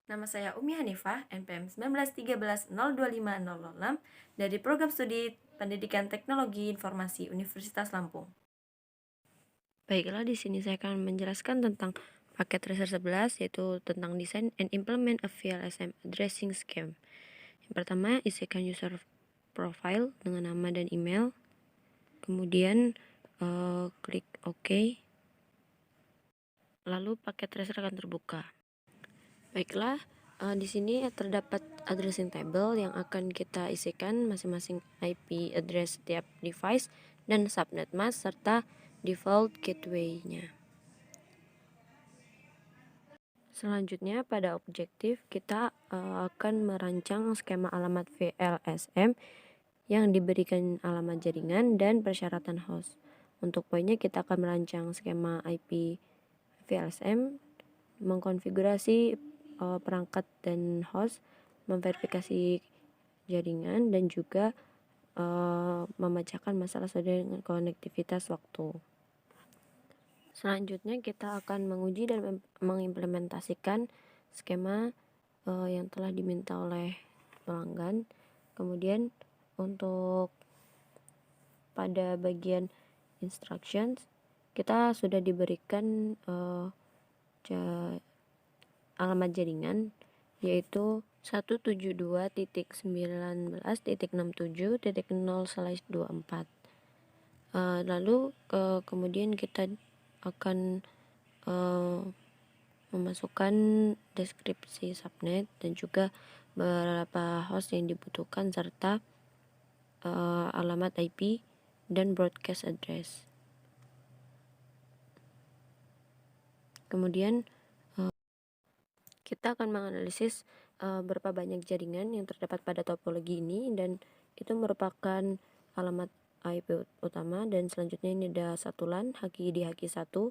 Nama saya Umi Hanifah, NPM 1913025006 dari Program Studi Pendidikan Teknologi Informasi Universitas Lampung. Baiklah, di sini saya akan menjelaskan tentang paket Research 11, yaitu tentang Design and Implement a VLSM Addressing Scheme. Yang pertama, isikan user profile dengan nama dan email. Kemudian klik OK. Lalu paket tracer akan terbuka. Baiklah, di sini terdapat addressing table yang akan kita isikan masing-masing IP address setiap device dan subnet mask serta default gateway-nya. Selanjutnya, pada objektif kita akan merancang skema alamat VLSM yang diberikan alamat jaringan dan persyaratan host. Untuk poinnya, kita akan merancang skema IP VLSM, mengkonfigurasi perangkat dan host, memverifikasi jaringan, dan juga memecahkan masalah sesuai dengan konektivitas waktu. Selanjutnya kita akan menguji dan mengimplementasikan skema yang telah diminta oleh pelanggan. Kemudian untuk pada bagian instructions kita sudah diberikan alamat jaringan, yaitu 172.19.67.0/24. Lalu kemudian kita akan memasukkan deskripsi subnet dan juga beberapa host yang dibutuhkan serta alamat IP dan broadcast address. Kemudian kita akan menganalisis berapa banyak jaringan yang terdapat pada topologi ini, dan itu merupakan alamat IP utama, dan selanjutnya ini ada satu LAN haki di haki 1,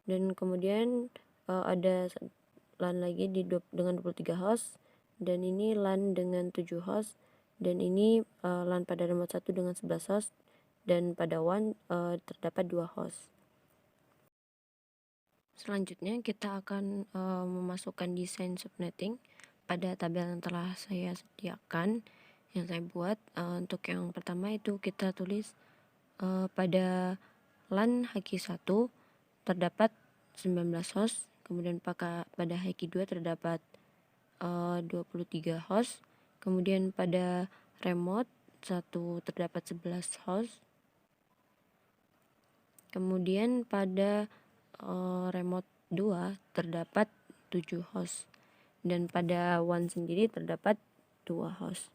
dan kemudian ada LAN lagi dengan 23 host, dan ini LAN dengan 7 host, dan ini LAN pada remote 1 dengan 11 host, dan pada WAN terdapat 2 host. Selanjutnya kita akan memasukkan desain subnetting pada tabel yang telah saya sediakan, yang saya buat. Untuk yang pertama itu kita tulis pada LAN haki 1 terdapat 19 host, kemudian pada haki 2 terdapat 23 host, kemudian pada remote 1 terdapat 11 host, kemudian pada remote 2 terdapat 7 host, dan pada WAN sendiri terdapat 2 host.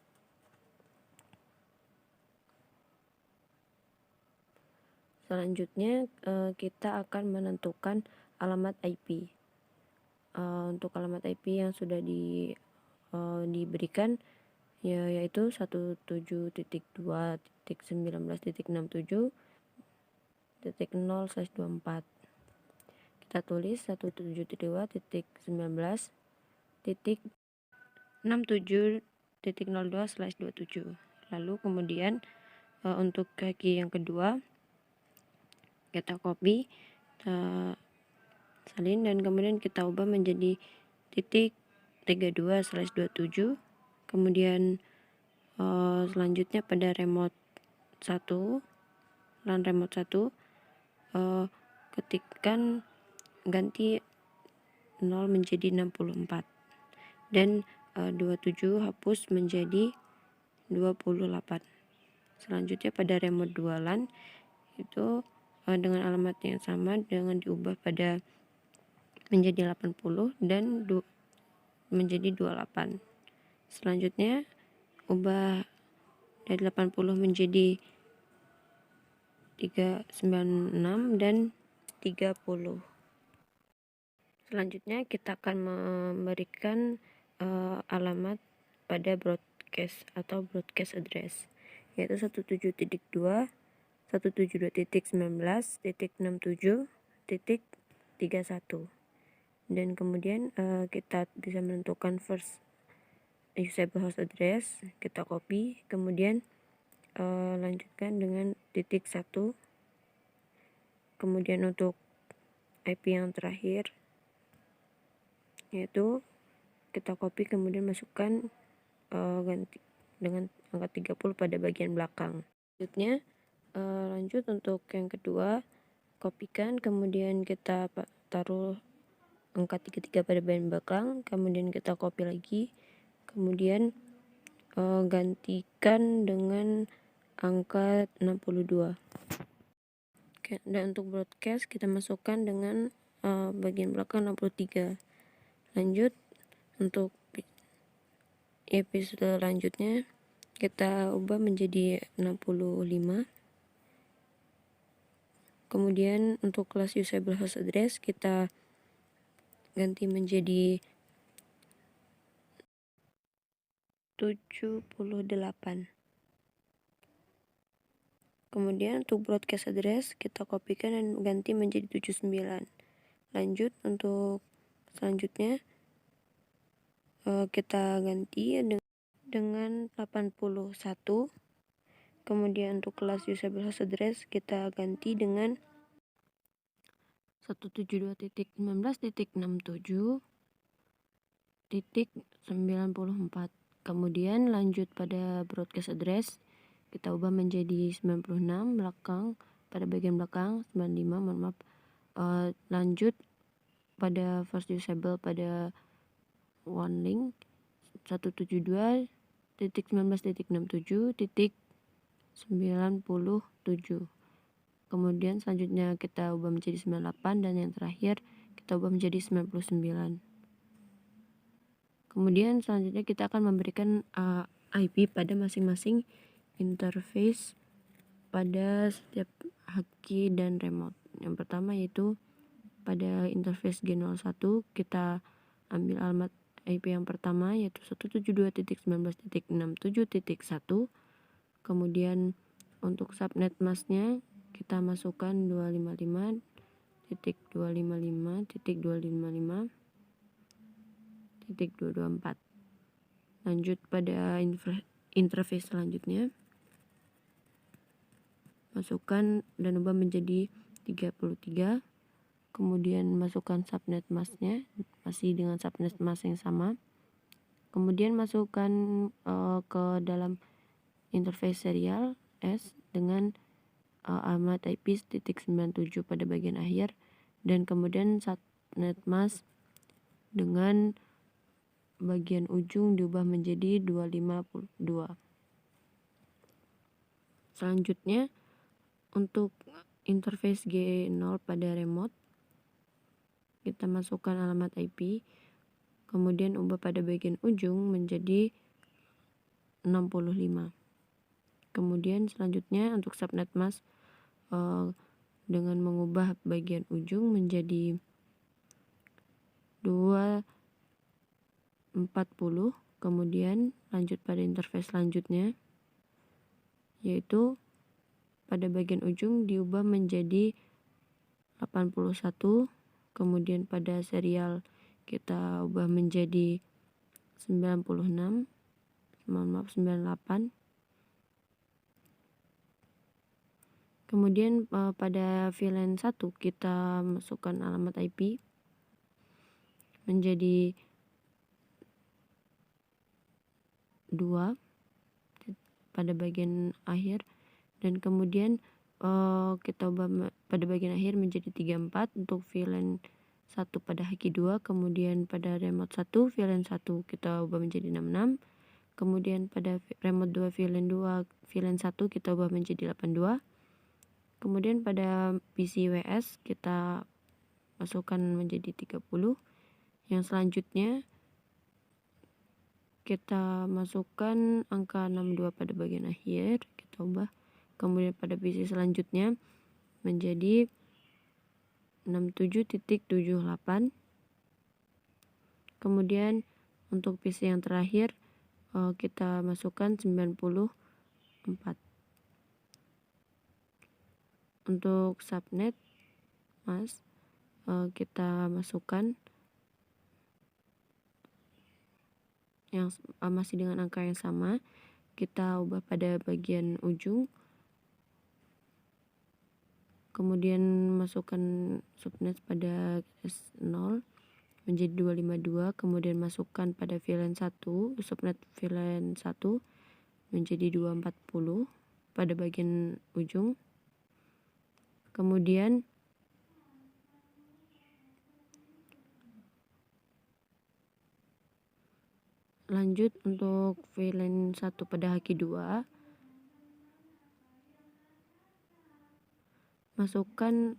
Selanjutnya kita akan menentukan alamat IP. Untuk alamat IP yang sudah diberikan yaitu 17.2.19.67.0/24. Kita tulis 17.2.19.67.02/27. Lalu kemudian untuk kaki yang kedua kita copy, salin, dan kemudian kita ubah menjadi titik 32/27. Kemudian selanjutnya pada remote 1, LAN remote 1, ketikkan ganti 0 menjadi 64, dan 27 hapus menjadi 28. Selanjutnya pada remote 2 LAN itu dengan alamat yang sama dengan diubah pada menjadi 80 dan menjadi 28. Selanjutnya ubah dari 80 menjadi 396 dan 30. Selanjutnya kita akan memberikan alamat pada broadcast atau broadcast address, yaitu 17.2.19.67.31, dan kemudian kita bisa menentukan first usable host address, kita copy, kemudian lanjutkan dengan titik 1, kemudian untuk IP yang terakhir yaitu kita copy kemudian masukkan ganti dengan angka 30 pada bagian belakang. Selanjutnya lanjut untuk yang kedua, kopikan kemudian kita taruh angka 33 pada bagian belakang, kemudian kita copy lagi, kemudian gantikan dengan angka 62. Oke, dan untuk broadcast kita masukkan dengan bagian belakang 63. Lanjut untuk episode selanjutnya kita ubah menjadi 65. Kemudian untuk kelas usable host address kita ganti menjadi 78. Kemudian untuk broadcast address kita kopikan dan ganti menjadi 79. Lanjut untuk selanjutnya kita ganti dengan 81. Kemudian untuk kelas usable host address kita ganti dengan 172.19.67.94. Kemudian lanjut pada broadcast address kita ubah menjadi 96 belakang, pada bagian belakang 95, mohon maaf. Lanjut pada first usable pada one link 172.19.67.97. Kemudian selanjutnya kita ubah menjadi 98 dan yang terakhir kita ubah menjadi 99. Kemudian selanjutnya kita akan memberikan IP pada masing-masing interface pada setiap hotkey dan remote. Yang pertama yaitu pada interface G01 kita ambil alamat IP yang pertama yaitu 172.19.67.1. Kemudian untuk subnet masknya kita masukkan 255.255.255.224. Lanjut pada interface selanjutnya, masukkan dan ubah menjadi 33. Kemudian masukkan subnet masknya masih dengan subnet mask yang sama. Kemudian masukkan ke dalam interface serial S dengan alamat IP 97 pada bagian akhir, dan kemudian subnet mask dengan bagian ujung diubah menjadi 252. Selanjutnya untuk interface G0 pada remote kita masukkan alamat IP, kemudian ubah pada bagian ujung menjadi 65. Kemudian selanjutnya untuk subnet mask dengan mengubah bagian ujung menjadi 240. Kemudian lanjut pada interface selanjutnya yaitu pada bagian ujung diubah menjadi 81. Kemudian pada serial kita ubah menjadi 96, mohon maaf 98. Kemudian pada VLAN 1 kita masukkan alamat IP menjadi 2 pada bagian akhir, dan kemudian kita ubah pada bagian akhir menjadi 34 untuk VLAN 1 pada haki 2. Kemudian pada remote 1 VLAN 1 kita ubah menjadi 66. Kemudian pada remote 2 VLAN 1 kita ubah menjadi 82. Kemudian pada PC WS kita masukkan menjadi 30. Yang selanjutnya kita masukkan angka 62 pada bagian akhir, kita ubah. Kemudian pada PC selanjutnya menjadi 67.78. Kemudian untuk PC yang terakhir kita masukkan 94. Untuk subnet mask kita masukkan yang masih dengan angka yang sama, kita ubah pada bagian ujung, kemudian masukkan subnet pada S0, menjadi 252, kemudian masukkan pada VLAN 1, subnet VLAN 1 menjadi 240 pada bagian ujung. Kemudian lanjut untuk VLAN 1 pada haki 2, masukkan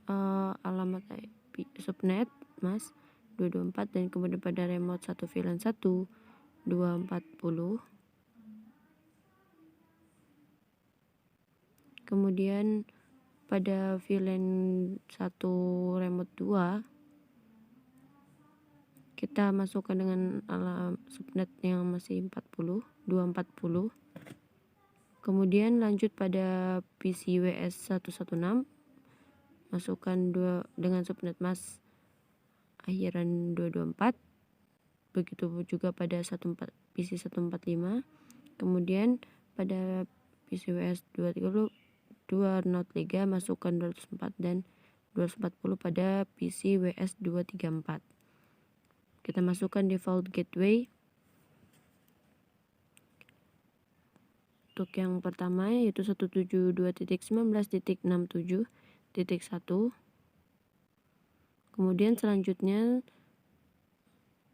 alamat IP subnet mas 224 dan kemudian pada remote 1 VLAN 1 240. Kemudian pada VLAN 1 remote 2 kita masukkan dengan alamat subnet yang masih 240. Kemudian lanjut pada PC WS 116, masukkan dengan subnet mask akhiran 224. Begitu juga pada PC 145. Kemudian pada PC WS 230 node lega masukkan 204 dan 240 pada PC WS 234. Kita masukkan default gateway. Untuk yang pertama yaitu 172.19.67.1. Kemudian selanjutnya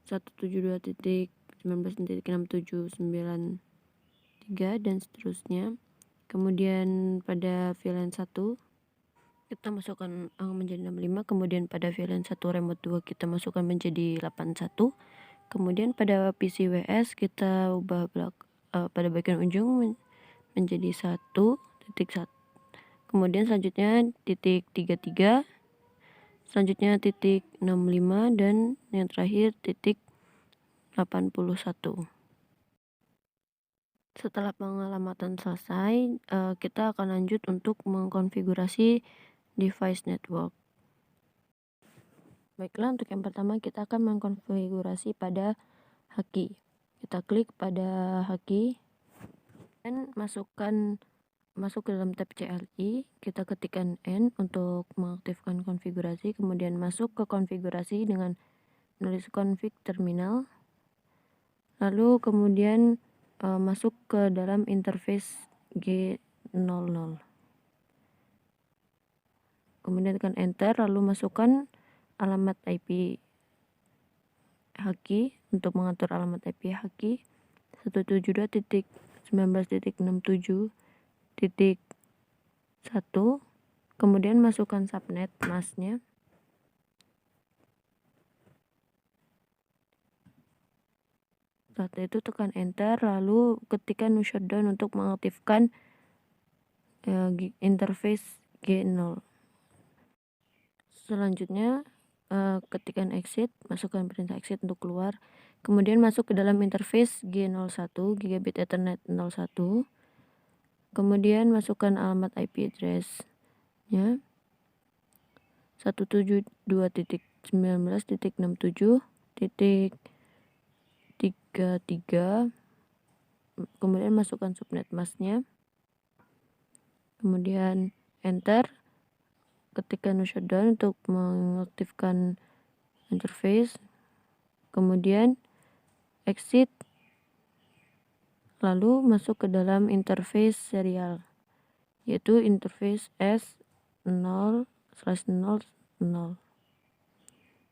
172.19.6793 dan seterusnya. Kemudian pada VLAN 1 kita masukkan menjadi 65, kemudian pada VLAN 1 remote 2 kita masukkan menjadi 81. Kemudian pada PC WS kita ubah pada bagian ujung menjadi 1.1. Kemudian selanjutnya titik 33, selanjutnya titik 65 dan yang terakhir titik 81. Setelah pengalamatan selesai, kita akan lanjut untuk mengkonfigurasi device network. Baiklah, untuk yang pertama kita akan mengkonfigurasi pada haki. Kita klik pada haki dan masuk ke dalam tab CLI, kita ketikkan N untuk mengaktifkan konfigurasi, kemudian masuk ke konfigurasi dengan menulis config terminal, lalu kemudian masuk ke dalam interface G00. Kemudian tekan enter, lalu masukkan alamat IP haki. Untuk mengatur alamat IP haki 172.19.67.1, kemudian masukkan subnet masknya. Setelah itu tekan enter, lalu ketikkan no shutdown untuk mengaktifkan interface G0. Selanjutnya ketikkan exit, masukkan perintah exit untuk keluar. Kemudian masuk ke dalam interface G01, gigabit ethernet 01. Kemudian masukkan alamat IP address-nya 172.19.67.33. Kemudian masukkan subnet masknya. Kemudian enter, ketikkan no shutdown untuk mengaktifkan interface. Kemudian exit, lalu masuk ke dalam interface serial, yaitu interface S0/00.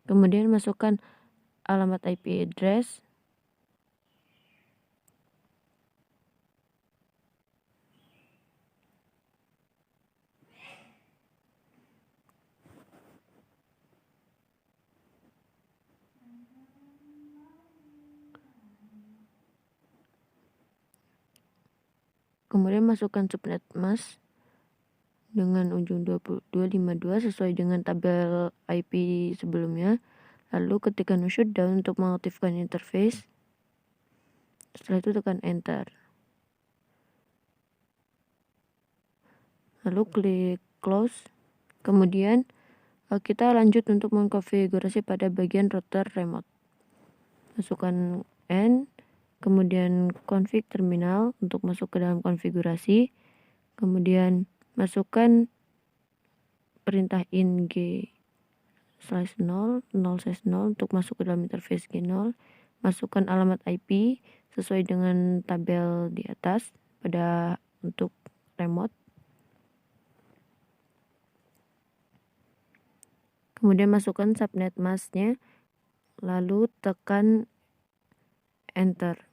Kemudian masukkan alamat IP address. Kemudian masukkan subnet mask dengan ujung 252 sesuai dengan tabel IP sebelumnya. Lalu ketikkan no shutdown untuk mengaktifkan interface. Setelah itu tekan enter. Lalu klik close. Kemudian kita lanjut untuk mengkonfigurasi pada bagian router remote. Masukkan N, kemudian config terminal untuk masuk ke dalam konfigurasi. Kemudian masukkan perintah in G1 0/0, 0/0 untuk masuk ke dalam interface G0. Masukkan alamat IP sesuai dengan tabel di atas pada untuk remote. Kemudian masukkan subnet masknya, lalu tekan enter.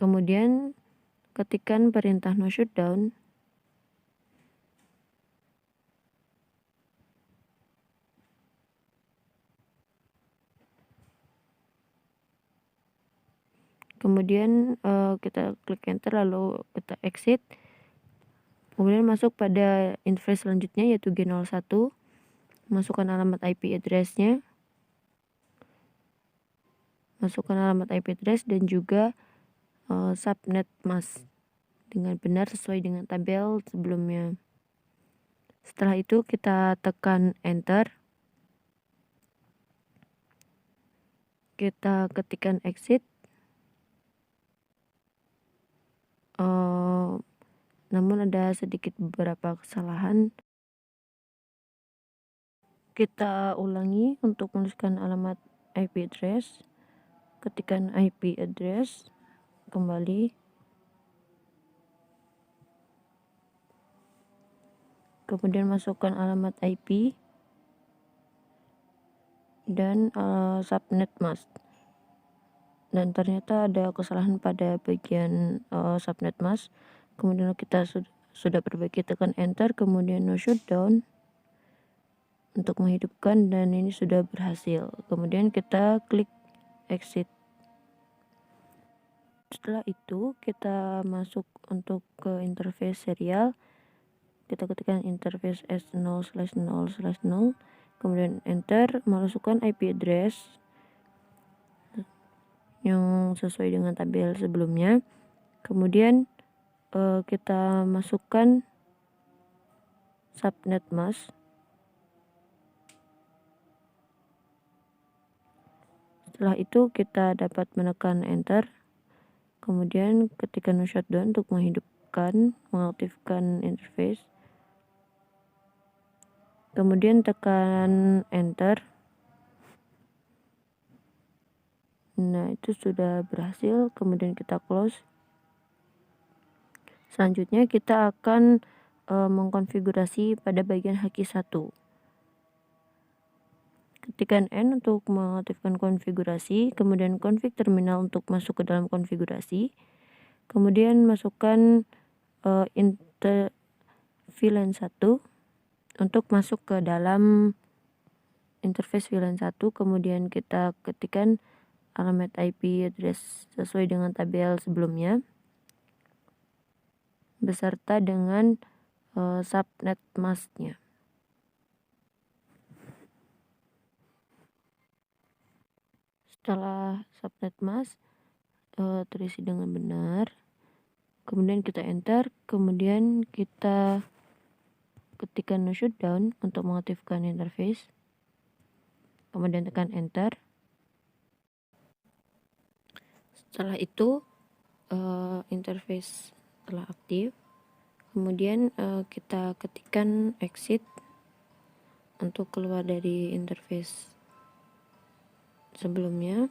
Kemudian ketikkan perintah no shutdown. Kemudian kita klik enter, lalu kita exit. Kemudian masuk pada interface selanjutnya yaitu G01. Masukkan alamat IP address-nya. Masukkan alamat IP address dan juga subnet mask dengan benar sesuai dengan tabel sebelumnya. Setelah itu kita tekan enter. Kita ketikkan exit. Namun ada sedikit beberapa kesalahan. Kita ulangi untuk menuliskan alamat IP address. Ketikkan IP address, kembali. Kemudian masukkan alamat IP dan subnet mask. Dan ternyata ada kesalahan pada bagian subnet mask. Kemudian kita sudah perbaiki, tekan enter, kemudian no shutdown untuk menghidupkan, dan ini sudah berhasil. Kemudian kita klik exit. Setelah itu kita masuk untuk ke interface serial. Kita ketikkan interface S0/0/0, kemudian enter, masukkan IP address yang sesuai dengan tabel sebelumnya. Kemudian kita masukkan subnet mask. Setelah itu kita dapat menekan enter. Kemudian ketikkan no shutdown untuk menghidupkan, mengaktifkan interface. Kemudian tekan enter. Nah, itu sudah berhasil. Kemudian kita close. Selanjutnya kita akan mengkonfigurasi pada bagian H1. Ketikkan N untuk mengaktifkan konfigurasi, kemudian config terminal untuk masuk ke dalam konfigurasi. Kemudian masukkan VLAN 1 untuk masuk ke dalam interface VLAN 1. Kemudian kita ketikkan alamat IP address sesuai dengan tabel sebelumnya beserta dengan subnet masknya. Setelah subnet mask terisi dengan benar, kemudian kita enter, kemudian kita ketikkan no shutdown untuk mengaktifkan interface, kemudian tekan enter. Setelah itu interface telah aktif. Kemudian kita ketikkan exit untuk keluar dari interface sebelumnya.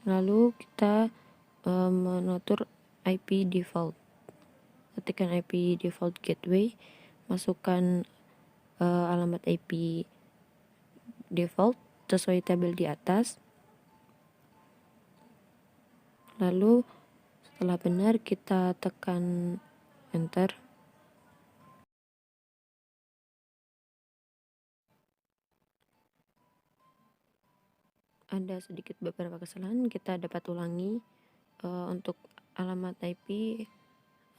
Lalu kita mengatur IP default. Ketikkan IP default gateway, masukkan alamat IP default sesuai tabel di atas. Lalu setelah benar kita tekan enter. Ada sedikit beberapa kesalahan, kita dapat ulangi. Untuk alamat IP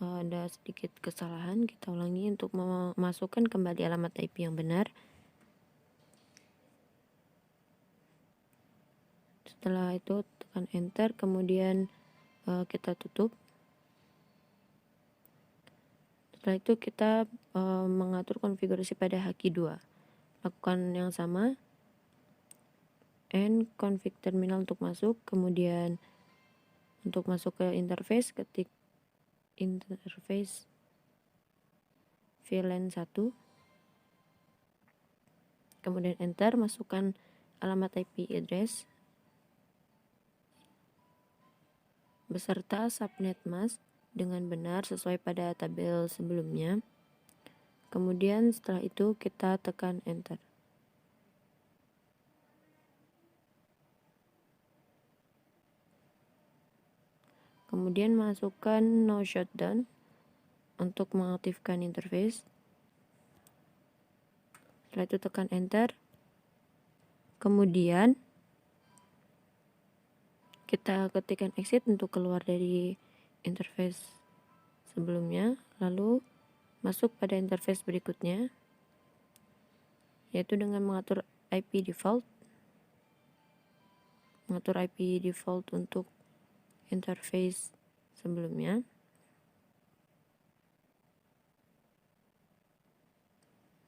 ada sedikit kesalahan, kita ulangi untuk memasukkan kembali alamat IP yang benar. Setelah itu tekan enter, kemudian kita tutup. Setelah itu kita mengatur konfigurasi pada H2. Lakukan yang sama, N config terminal untuk masuk, kemudian untuk masuk ke interface, ketik interface VLAN 1. kemudian enter, masukkan alamat IP address beserta subnet mask dengan benar sesuai pada tabel sebelumnya. Kemudian setelah itu kita tekan enter. Kemudian masukkan no shutdown untuk mengaktifkan interface. Setelah itu tekan enter. Kemudian kita ketikkan exit untuk keluar dari interface sebelumnya, lalu masuk pada interface berikutnya, yaitu dengan mengatur IP default. Mengatur IP default untuk interface sebelumnya.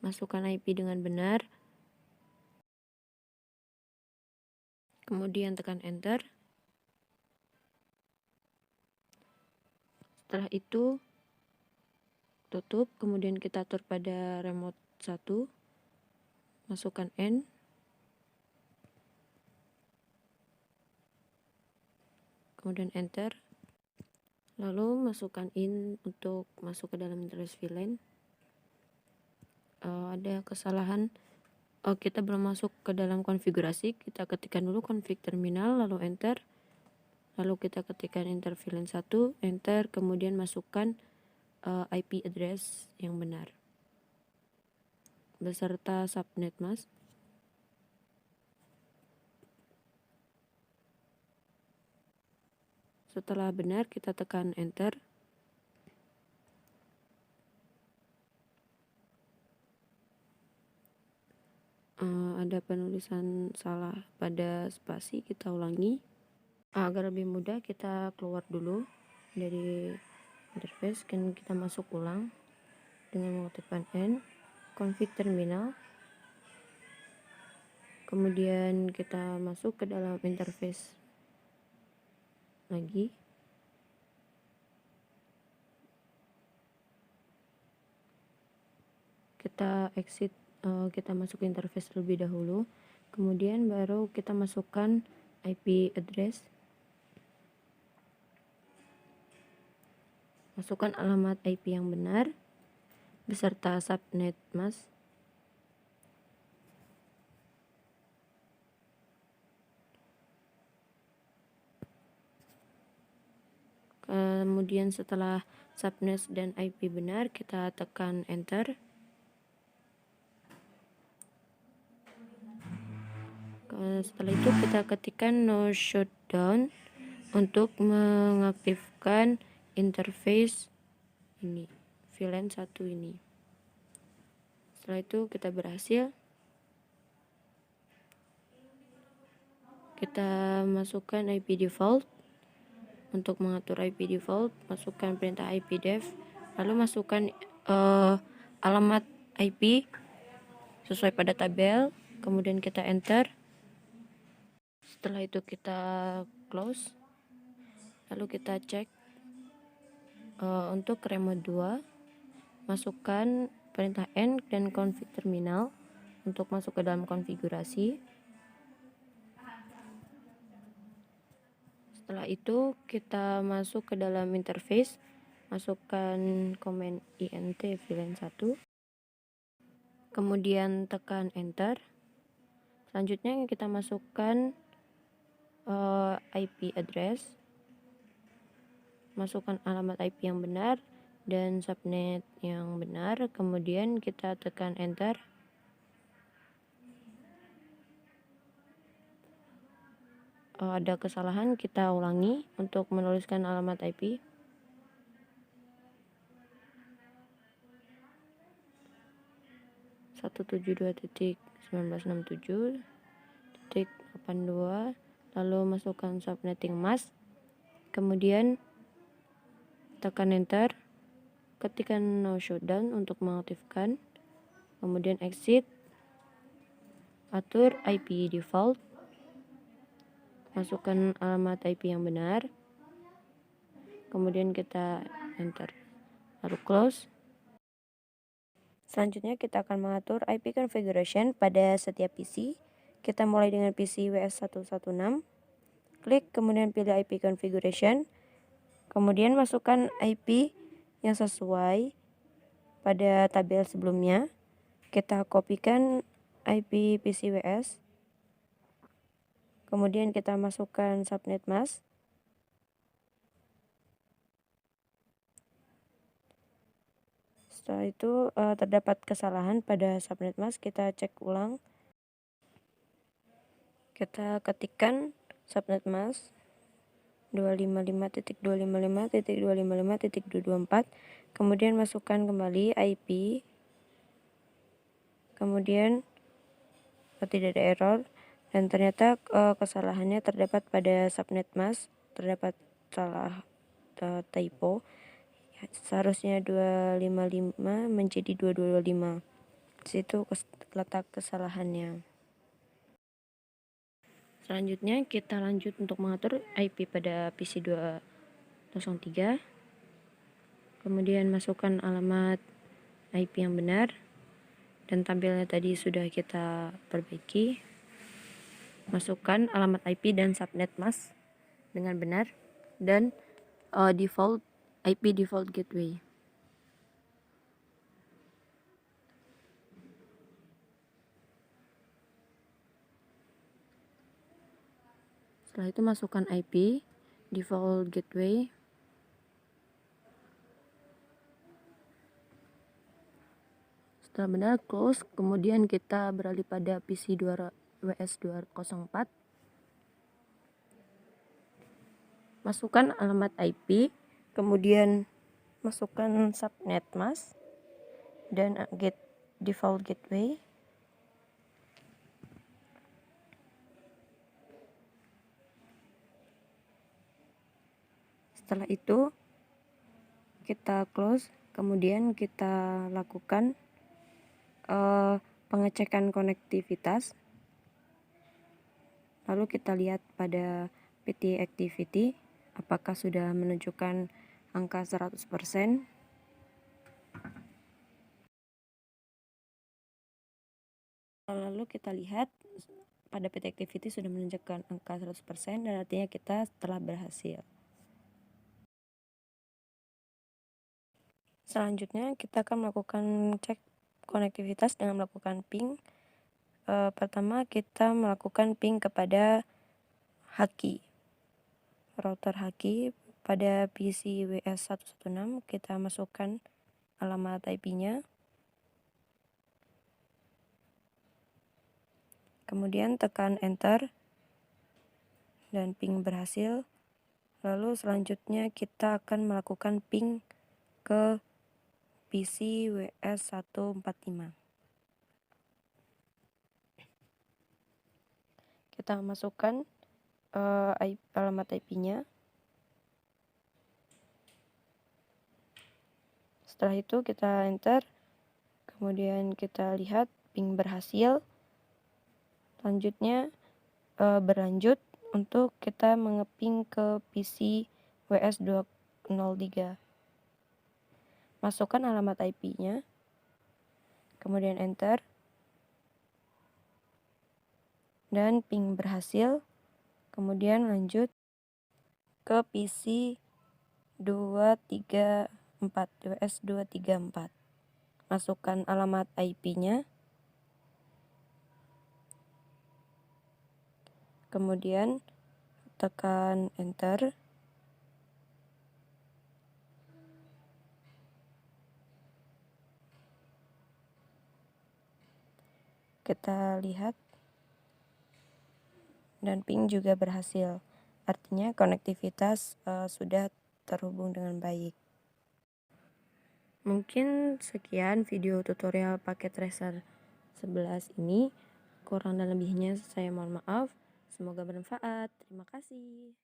Masukkan IP dengan benar. Kemudian tekan enter. Setelah itu tutup, kemudian kita atur pada remote 1. Masukkan N. Kemudian enter. Lalu masukkan in untuk masuk ke dalam interface VLAN. Ada kesalahan, kita belum masuk ke dalam konfigurasi. Kita ketikkan dulu config terminal, lalu enter. Lalu kita ketikkan enter VLAN 1, enter, kemudian masukkan IP address yang benar beserta subnet mask. Setelah benar, kita tekan enter. Ada penulisan salah pada spasi, kita ulangi. Agar lebih mudah, kita keluar dulu dari interface, dan kita masuk ulang dengan mengaktifkan N, config terminal. Kemudian kita masuk ke dalam interface lagi. Kita exit, kita masuk ke interface terlebih dahulu. Kemudian baru kita masukkan IP address. Masukkan alamat IP yang benar beserta subnet mask. Kemudian setelah subnet dan IP benar, kita tekan enter. Setelah itu kita ketikkan no shutdown untuk mengaktifkan interface ini, VLAN 1 ini. Setelah itu kita berhasil. Kita masukkan IP default. Untuk mengatur IP default, masukkan perintah ipdef, lalu masukkan alamat IP sesuai pada tabel, kemudian kita enter. Setelah itu kita close, lalu kita cek. Untuk remote 2, masukkan perintah N dan config terminal untuk masuk ke dalam konfigurasi. Setelah itu kita masuk ke dalam interface, masukkan command int VLAN 1, kemudian tekan enter. Selanjutnya kita masukkan IP address, masukkan alamat IP yang benar dan subnet yang benar, kemudian kita tekan enter. Ada kesalahan, kita ulangi untuk menuliskan alamat IP. .172.1967.82, lalu masukkan subnetting mask, kemudian tekan enter. Ketikkan no shutdown untuk mengaktifkan, kemudian exit, atur IP default, masukkan alamat IP yang benar, kemudian kita enter, lalu close. Selanjutnya kita akan mengatur IP configuration pada setiap PC. Kita mulai dengan PC WS116. Klik kemudian pilih IP configuration. Kemudian masukkan IP yang sesuai pada tabel sebelumnya. Kita kopikan IP PC WS. Kemudian kita masukkan subnet mask. Setelah itu terdapat kesalahan pada subnet mask, kita cek ulang. Kita ketikkan subnet mask 255.255.255.224, kemudian masukkan kembali IP, kemudian tidak ada error, dan ternyata kesalahannya terdapat pada subnet mask, terdapat salah typo. Seharusnya 255 menjadi 2225. Di situ letak kesalahannya. Selanjutnya kita lanjut untuk mengatur IP pada PC 203. Kemudian masukkan alamat IP yang benar, dan tabelnya tadi sudah kita perbaiki. Masukkan alamat IP dan subnet mask dengan benar, dan default IP default gateway. Setelah itu masukkan IP default gateway. Setelah benar, close. Kemudian kita beralih pada PC WS204. Masukkan alamat IP, kemudian masukkan subnet mask dan default gateway. Setelah itu kita close, kemudian kita lakukan pengecekan konektivitas. Lalu kita lihat pada PT activity apakah sudah menunjukkan angka 100%. Lalu kita lihat pada PT activity sudah menunjukkan angka 100%, dan artinya kita telah berhasil. Selanjutnya kita akan melakukan cek konektivitas dengan melakukan ping. Pertama kita melakukan ping kepada Haki, router Haki pada PC WS116. Kita masukkan alamat IP-nya, kemudian tekan enter, dan ping berhasil. Lalu selanjutnya kita akan melakukan ping ke PC WS145. Kita masukkan alamat IP-nya. Setelah itu kita enter, kemudian kita lihat ping berhasil. Selanjutnya berlanjut untuk kita mengeping ke PC WS203. Masukkan alamat IP-nya, kemudian enter, dan ping berhasil. Kemudian lanjut ke PC 234, WS234. Masukkan alamat IP-nya, kemudian tekan enter, kita lihat, dan ping juga berhasil. Artinya konektivitas sudah terhubung dengan baik. Mungkin sekian video tutorial paket Tracer 11 ini. Kurang dan lebihnya saya mohon maaf. Semoga bermanfaat. Terima kasih.